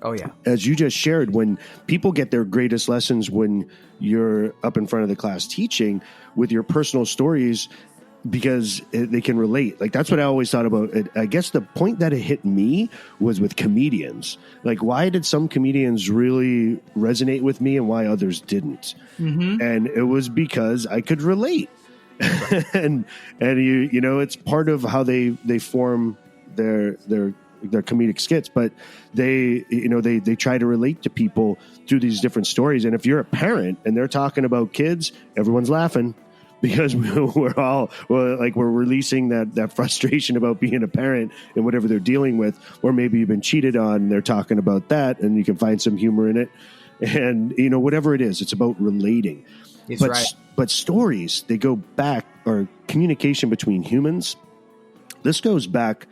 Oh, yeah. As you just shared, when people get their greatest lessons when you're up in front of the class teaching with your personal stories, because they can relate. Like, that's what I always thought about it. I guess the point that it hit me was with comedians. Like, why did some comedians really resonate with me and why others didn't? Mm-hmm. And it was because I could relate. and you know, it's part of how they form their comedic skits, but they try to relate to people through these different stories. And if you're a parent and they're talking about kids, everyone's laughing because we're releasing that frustration about being a parent and whatever they're dealing with, or maybe you've been cheated on and they're talking about that and you can find some humor in it. And, you know, whatever it is, it's about relating. But stories, they go back, or communication between humans, this goes back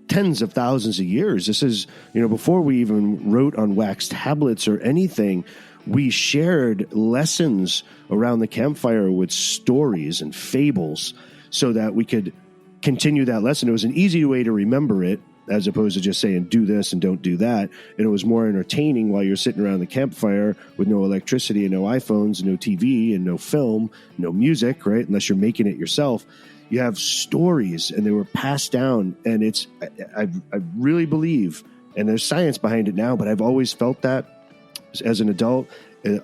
tens of thousands of years. This is, you know, before we even wrote on wax tablets or anything, we shared lessons around the campfire with stories and fables so that we could continue that lesson. It was an easy way to remember it, as opposed to just saying, do this and don't do that. And it was more entertaining while you're sitting around the campfire with no electricity and no iPhones, and no TV and no film, no music, right? Unless you're making it yourself. You have stories and they were passed down. And it's, I really believe, and there's science behind it now, but I've always felt that as an adult,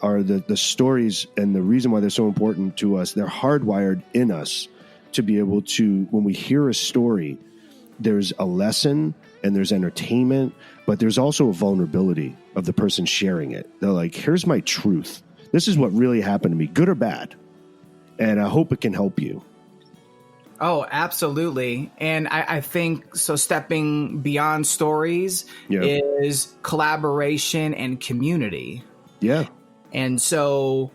are the stories, and the reason why they're so important to us, they're hardwired in us to be able to, when we hear a story, there's a lesson and there's entertainment, but there's also a vulnerability of the person sharing it. They're like, here's my truth. This is what really happened to me, good or bad. And I hope it can help you. Oh, absolutely. And I think, so stepping beyond stories is collaboration and community. Yeah. And so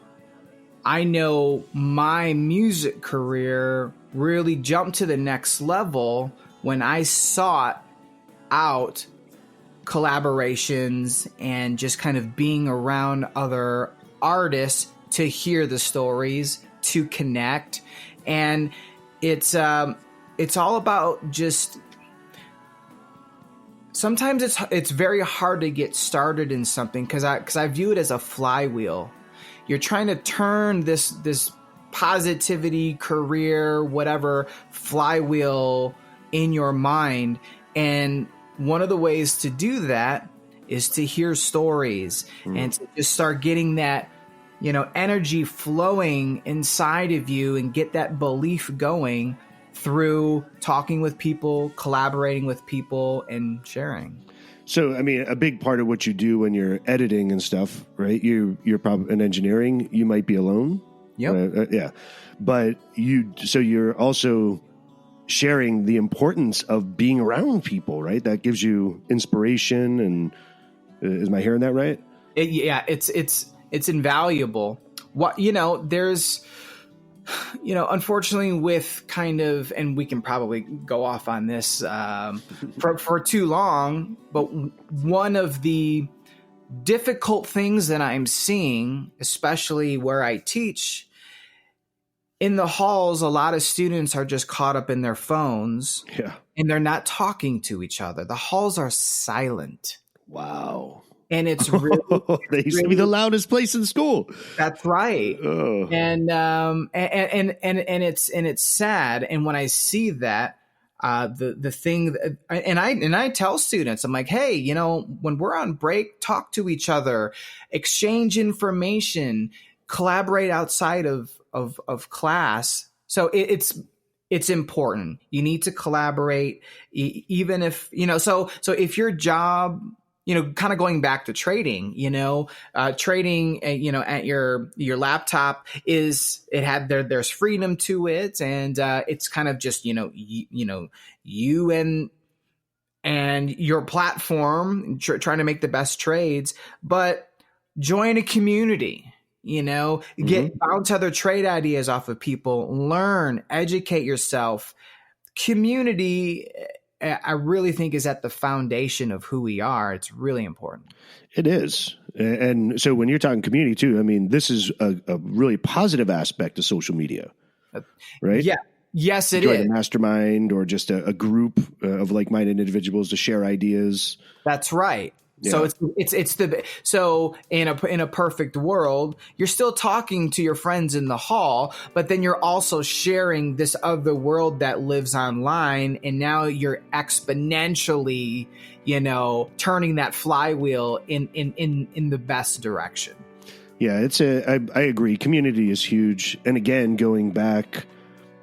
I know my music career really jumped to the next level when I sought out collaborations and just kind of being around other artists to hear the stories, to connect. And it's all about just, sometimes it's very hard to get started in something because I view it as a flywheel. You're trying to turn this positivity, career, whatever flywheel in your mind, and one of the ways to do that is to hear stories and to just start getting that, you know, energy flowing inside of you and get that belief going through talking with people, collaborating with people, and sharing. So, I mean, a big part of what you do when you're editing and stuff, right? You're probably in engineering, you might be alone. Yep. Yeah. But you're also sharing the importance of being around people, right? That gives you inspiration. And is my hearing that right? It's invaluable. There's, unfortunately with kind of, and we can probably go off on this for too long, but one of the difficult things that I'm seeing, especially where I teach, in the halls, a lot of students are just caught up in their phones and they're not talking to each other. The halls are silent. Wow. And it's really, they used to be the loudest place in school. That's right. Oh. And it's sad. And when I see that, the thing that, and I tell students, I'm like, hey, when we're on break, talk to each other, exchange information, collaborate outside of class. So it's important. You need to collaborate, even if, so if your job, kind of going back to trading, trading, at your laptop there's freedom to it. And, it's kind of just, you and your platform trying to make the best trades, but join a community, bounce other trade ideas off of people, learn, educate yourself. Community, I really think, is at the foundation of who we are. It's really important. It is. And so when you're talking community too, I mean, this is a really positive aspect of social media, right? Yeah. Yes, it Join is. a mastermind or just a group of like-minded individuals to share ideas. That's right. So Yeah. so in a perfect world, you're still talking to your friends in the hall, but then you're also sharing this other world that lives online, and now you're exponentially, turning that flywheel in the best direction. Yeah, I agree. Community is huge. And again, going back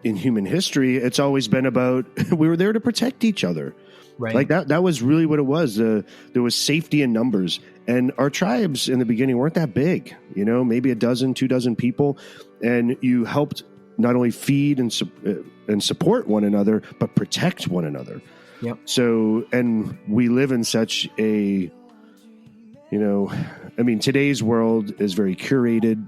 in human history, it's always been about we were there to protect each other. Right. Like that was really what it was. There was safety in numbers. And our tribes in the beginning weren't that big, maybe a dozen, 2 dozen people. And you helped not only feed and support one another, but protect one another. Yep. So, and we live in such a, today's world is very curated.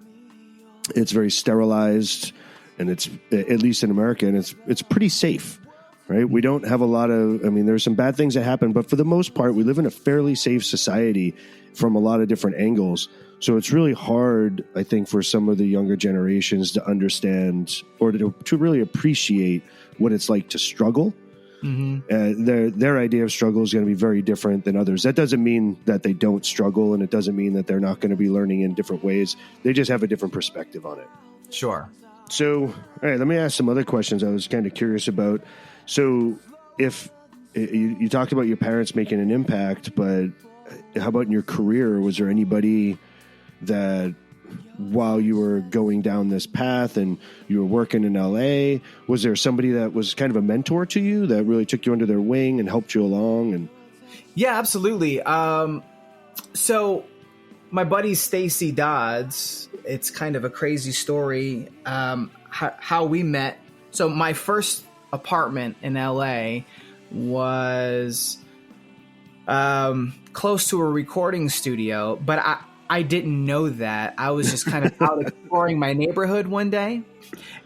It's very sterilized, and it's, at least in America, and it's pretty safe, right? We don't have a lot of, there's some bad things that happen, but for the most part, we live in a fairly safe society from a lot of different angles. So it's really hard, I think, for some of the younger generations to understand or to really appreciate what it's like to struggle. Mm-hmm. Their idea of struggle is going to be very different than others. That doesn't mean that they don't struggle, and it doesn't mean that they're not going to be learning in different ways. They just have a different perspective on it. Sure. So, all right, let me ask some other questions I was kind of curious about. So, if you talked about your parents making an impact, but how about in your career? Was there anybody that, while you were going down this path and you were working in LA, was there somebody that was kind of a mentor to you that really took you under their wing and helped you along? And yeah, absolutely. So my buddy Stacy Dodds, it's kind of a crazy story, how we met. So my first apartment in LA was close to a recording studio, but I didn't know that. I was just kind of out exploring my neighborhood one day.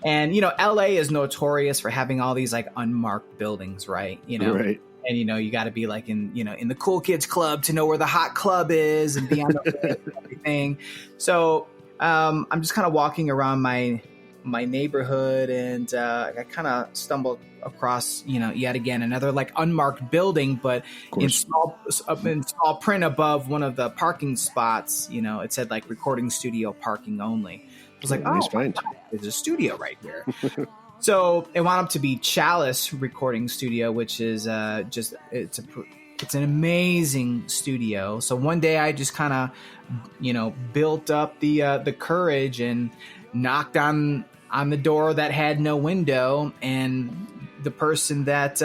And, LA is notorious for having all these like unmarked buildings, right? Right. And, you got to be like in the cool kids club to know where the hot club is and be on the list and everything. So I'm just kind of walking around my neighborhood, and I kind of stumbled across, yet again, another like unmarked building, but in small print above one of the parking spots, it said like recording studio parking only. I was like, nice God, there's a studio right here. So it wound up to be Chalice Recording Studio, which is it's an amazing studio. So one day I just kind of, built up the courage and knocked on the door that had no window, and the person that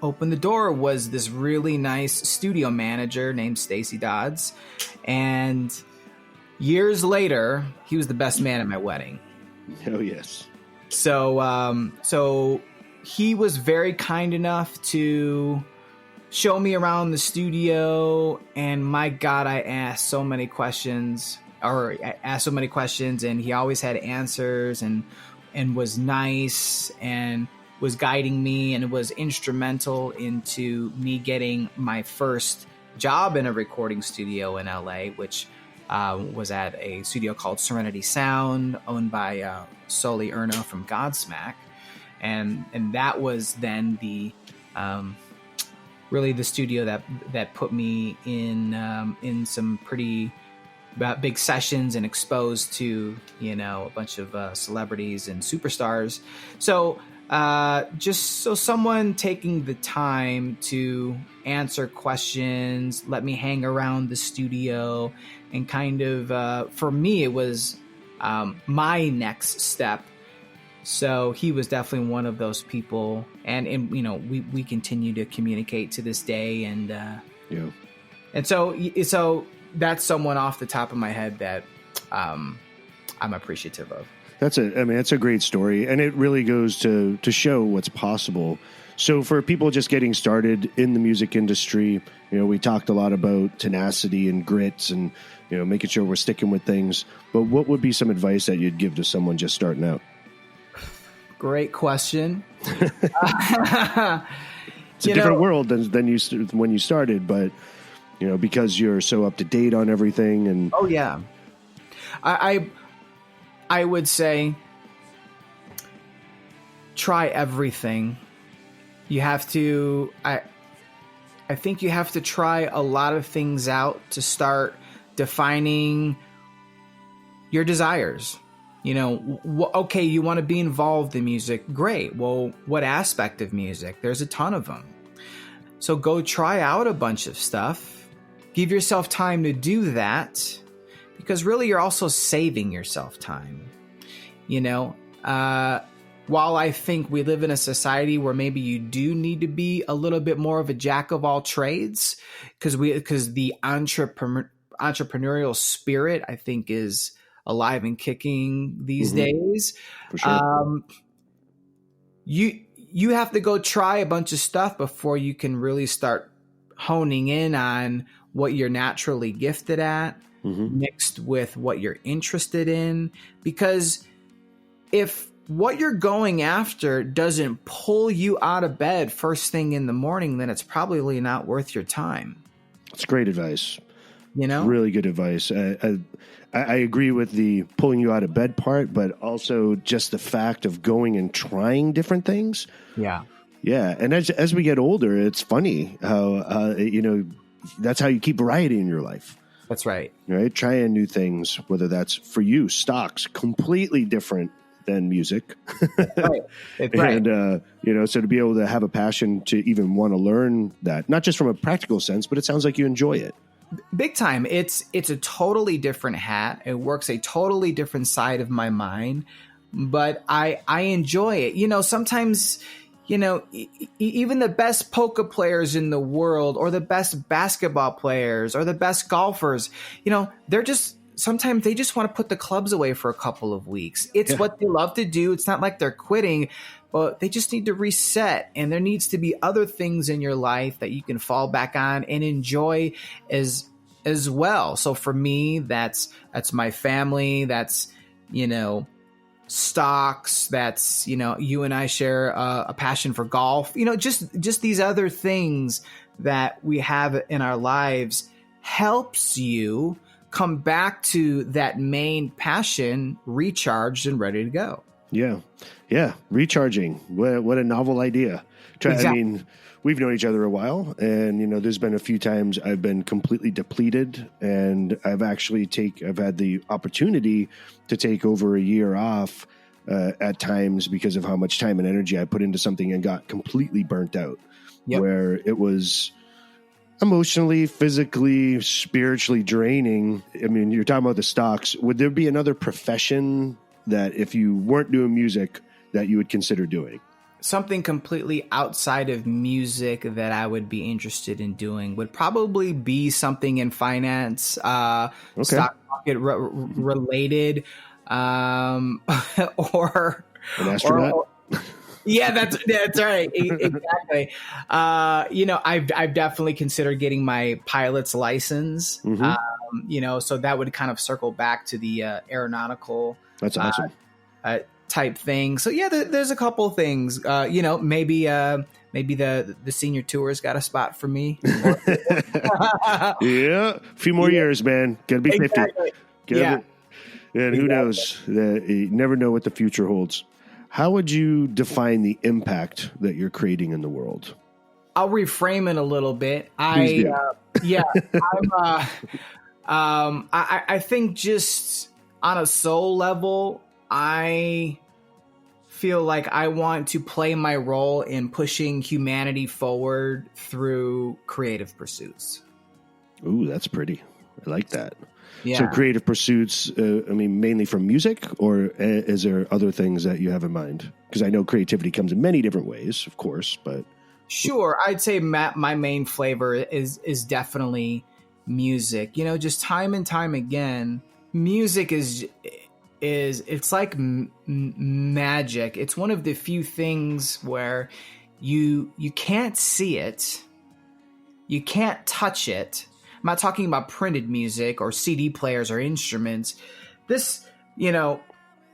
opened the door was this really nice studio manager named Stacy Dodds. And years later, he was the best man at my wedding. Oh, yes. So he was very kind enough to show me around the studio, and my God, I asked so many questions, and he always had answers and was nice and was guiding me and was instrumental into me getting my first job in a recording studio in LA, which was at a studio called Serenity Sound, owned by Sully Erno from Godsmack. And that was then the really the studio that put me in some pretty big sessions and exposed to a bunch of celebrities and superstars. So just so someone taking the time to answer questions, let me hang around the studio, and kind of for me it was my next step. So he was definitely one of those people, and we continue to communicate to this day, and and so that's someone off the top of my head that I'm appreciative of. That's a great story, and it really goes to show what's possible. So for people just getting started in the music industry, we talked a lot about tenacity and grits and making sure we're sticking with things. But what would be some advice that you'd give to someone just starting out? Great question. It's a different world than when you started, but because you're so up to date on everything. And oh yeah, I would say try everything. You have to. I think you have to try a lot of things out to start defining your desires. You know, okay, you want to be involved in music. Great. Well, what aspect of music? There's a ton of them. So go try out a bunch of stuff. Give yourself time to do that, because really you're also saving yourself time. You know, while I think we live in a society where maybe you do need to be a little bit more of a jack of all trades, because the entrepreneurial spirit, I think, is alive and kicking these days. For sure. You have to go try a bunch of stuff before you can really start honing in on what you're naturally gifted at, mixed with what you're interested in. Because if what you're going after doesn't pull you out of bed first thing in the morning, then it's probably not worth your time. It's great advice. You know, really good advice. I agree with the pulling you out of bed part, but also just the fact of going and trying different things. Yeah. Yeah. And as we get older, it's funny how, that's how you keep variety in your life. That's right. Right. Trying new things, whether that's for you, stocks, completely different than music. Right. Right. And, so to be able to have a passion to even want to learn that, not just from a practical sense, but it sounds like you enjoy it. Big time. It's a totally different hat. It works a totally different side of my mind, but I enjoy it. You know, sometimes, even the best poker players in the world, or the best basketball players, or the best golfers, sometimes they just want to put the clubs away for a couple of weeks. It's what they love to do. It's not like they're quitting, but they just need to reset. And there needs to be other things in your life that you can fall back on and enjoy as well. So for me, that's my family. That's, stocks. That's, you and I share a passion for golf. Just these other things that we have in our lives helps you come back to that main passion, recharged and ready to go. Yeah. Yeah. Recharging. What a novel idea. Exactly. I mean, we've known each other a while, and, there's been a few times I've been completely depleted, and I've had the opportunity to take over a year off at times because of how much time and energy I put into something, and got completely burnt out. Yep. Where it was emotionally, physically, spiritually draining. I mean, you're talking about the stocks. Would there be another profession that, if you weren't doing music, that you would consider doing? Something completely outside of music that I would be interested in doing would probably be something in finance, stock market related, or an astronaut. Yeah, that's right. Exactly. I've definitely considered getting my pilot's license. So that would kind of circle back to the aeronautical. That's awesome. Type thing. So yeah, there's a couple things. Maybe the senior tour's got a spot for me. Yeah, a few more years, man. Gotta be 50. And who knows? You never know what the future holds. How would you define the impact that you're creating in the world? I'll reframe it a little bit. I think just on a soul level, I feel like I want to play my role in pushing humanity forward through creative pursuits. Ooh, that's pretty. I like that. Yeah. So creative pursuits, mainly from music, or is there other things that you have in mind? Because I know creativity comes in many different ways, of course, but. Sure. I'd say my main flavor is definitely music. Just time and time again, music is it's like magic. It's one of the few things where you can't see it, you can't touch it. I'm not talking about printed music or CD players or instruments. This, sound.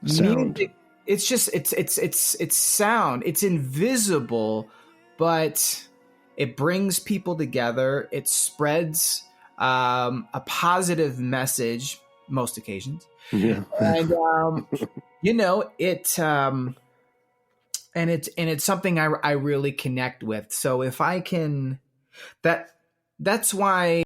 Music, it's just it's sound. It's invisible, but it brings people together. It spreads a positive message most occasions. Yeah. And it's something I really connect with. So if I can That's why